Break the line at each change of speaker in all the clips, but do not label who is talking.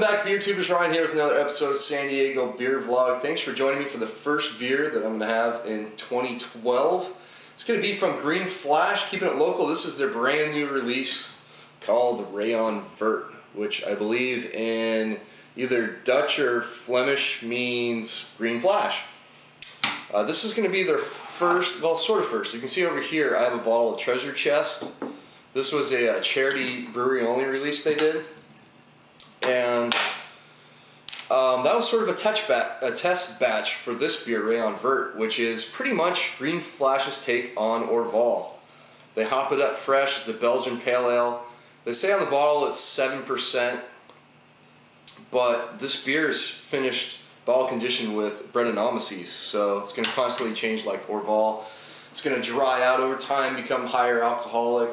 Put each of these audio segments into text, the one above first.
Welcome back, beer tubers. Ryan here with another episode of San Diego Beer Vlog. Thanks for joining me for the first beer that I'm going to have in 2012. It's going to be from Green Flash, keeping it local. This is their brand new release called Rayon Vert, which I believe in either Dutch or Flemish means Green Flash. This is going to be their first, well, sort of first. You can see over here I have a bottle of Treasure Chest. This was a charity brewery only release they did. And that was sort of a test batch for this beer, Rayon Vert, which is pretty much Green Flash's take on Orval. They hop it up fresh. It's a Belgian pale ale. They say on the bottle it's 7%, but this beer is finished bottle conditioned with Brettanomyces, so it's going to constantly change like Orval. It's going to dry out over time, become higher alcoholic,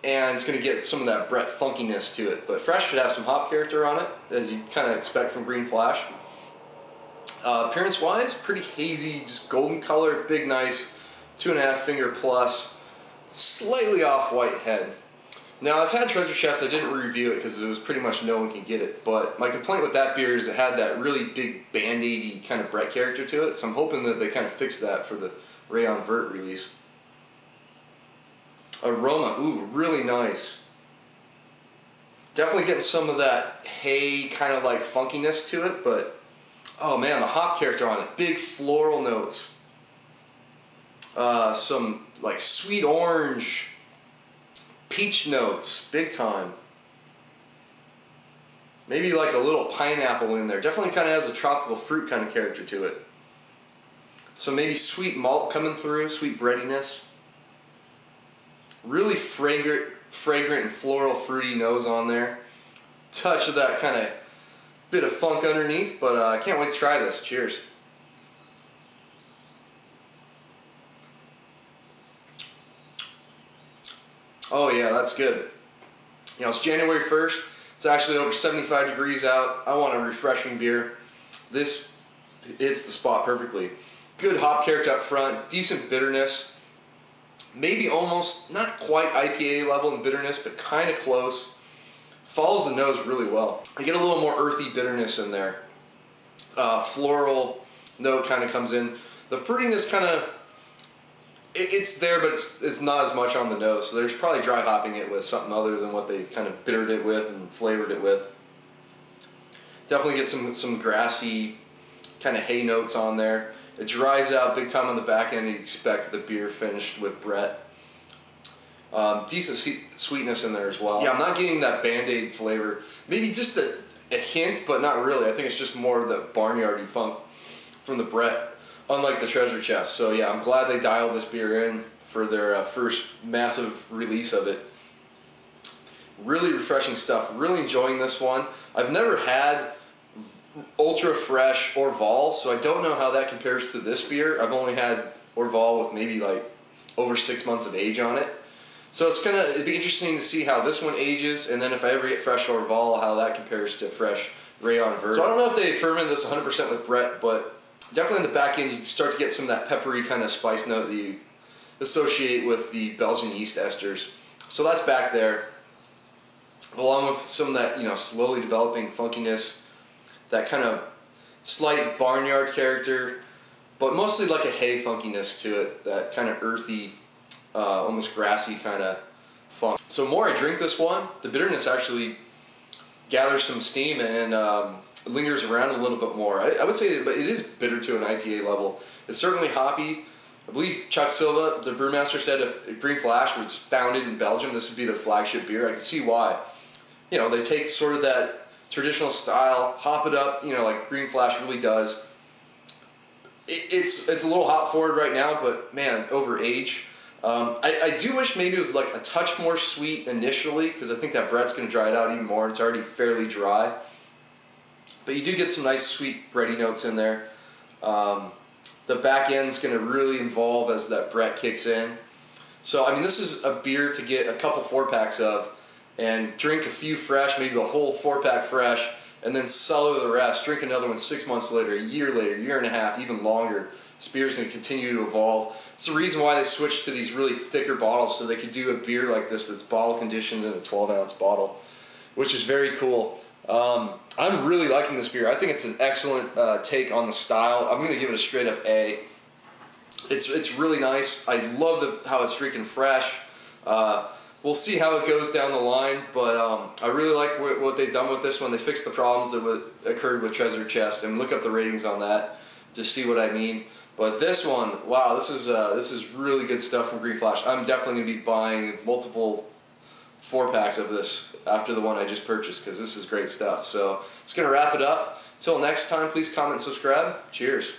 and it's going to get some of that Brett funkiness to it. But fresh should have some hop character on it, as you kind of expect from Green Flash. Appearance-wise, pretty hazy, just golden color, big, nice, 2.5 finger plus, slightly off-white head. Now, I've had Treasure Chest. I didn't review it because it was pretty much no one can get it. But my complaint with that beer is it had that really big Band-Aid-y kind of Brett character to it. So I'm hoping that they kind of fix that for the Rayon Vert release. Aroma, ooh, really nice. Definitely getting some of that hay kind of like funkiness to it, but oh man, the hop character on it, big floral notes. Some like sweet orange, peach notes, big time. Maybe like a little pineapple in there. Definitely kind of has a tropical fruit kind of character to it. So maybe sweet malt coming through, sweet breadiness. Really fragrant and floral fruity nose on there. Touch of that kind of bit of funk underneath, but I can't wait to try this. Cheers. Oh yeah, that's good. You know, it's January 1st. It's actually over 75 degrees out. I want a refreshing beer. This hits the spot perfectly. Good hop character up front, decent bitterness. Maybe almost, not quite IPA level in bitterness, but kind of close. Follows the nose really well. I get a little more earthy bitterness in there. Floral note kind of comes in. The fruitiness kind of, it's there, but it's not as much on the nose. So there's probably dry hopping it with something other than what they kind of bittered it with and flavored it with. Definitely get some grassy kind of hay notes on there. It dries out big time on the back end. You expect the beer finished with Brett. Decent sweetness in there as well. Yeah, I'm not getting that Band-Aid flavor. Maybe just a hint, but not really. I think it's just more of the barnyardy funk from the Brett, unlike the Treasure Chest. So yeah, I'm glad they dialed this beer in for their first massive release of it. Really refreshing stuff. Really enjoying this one. I've never had ultra fresh Orval, so I don't know how that compares to this beer. I've only had Orval with maybe like over 6 months of age on it, so it'd be interesting to see how this one ages, and then if I ever get fresh Orval, how that compares to fresh Rayon Vert. So I don't know if they fermented this 100% with Brett, but definitely in the back end you start to get some of that peppery kind of spice note that you associate with the Belgian yeast esters. So that's back there, along with some of that, you know, slowly developing funkiness. That kind of slight barnyard character, but mostly like a hay funkiness to it, that kind of earthy, almost grassy kind of funk. So the more I drink this one, the bitterness actually gathers some steam and lingers around a little bit more. I would say that it is bitter to an IPA level. It's certainly hoppy. I believe Chuck Silva, the brewmaster, said if Green Flash was founded in Belgium, this would be their flagship beer. I can see why. You know, they take sort of that traditional style, hop it up, you know, like Green Flash really does. It's a little hop forward right now, but man, it's over age. I do wish maybe it was like a touch more sweet initially, because I think that Brett's going to dry it out even more. It's already fairly dry. But you do get some nice sweet bready notes in there. The back end's going to really evolve as that Brett kicks in. So, I mean, this is a beer to get a couple 4-packs of, and drink a few fresh, maybe a whole 4-pack fresh, and then cellar the rest. Drink another one 6 months later, a year and a half, even longer. This beer is going to continue to evolve. It's the reason why they switched to these really thicker bottles, so they could do a beer like this that's bottle conditioned in a 12-ounce bottle, which is very cool. I'm really liking this beer. I think it's an excellent take on the style. I'm going to give it a straight up A. It's really nice. I love how it's freaking fresh. We'll see how it goes down the line, but I really like what they've done with this one. They fixed the problems that occurred with Treasure Chest, and look up the ratings on that to see what I mean. But this one, wow, this is really good stuff from Green Flash. I'm definitely going to be buying multiple 4-packs of this after the one I just purchased, because this is great stuff. So it's going to wrap it up. Till next time, please comment and subscribe. Cheers.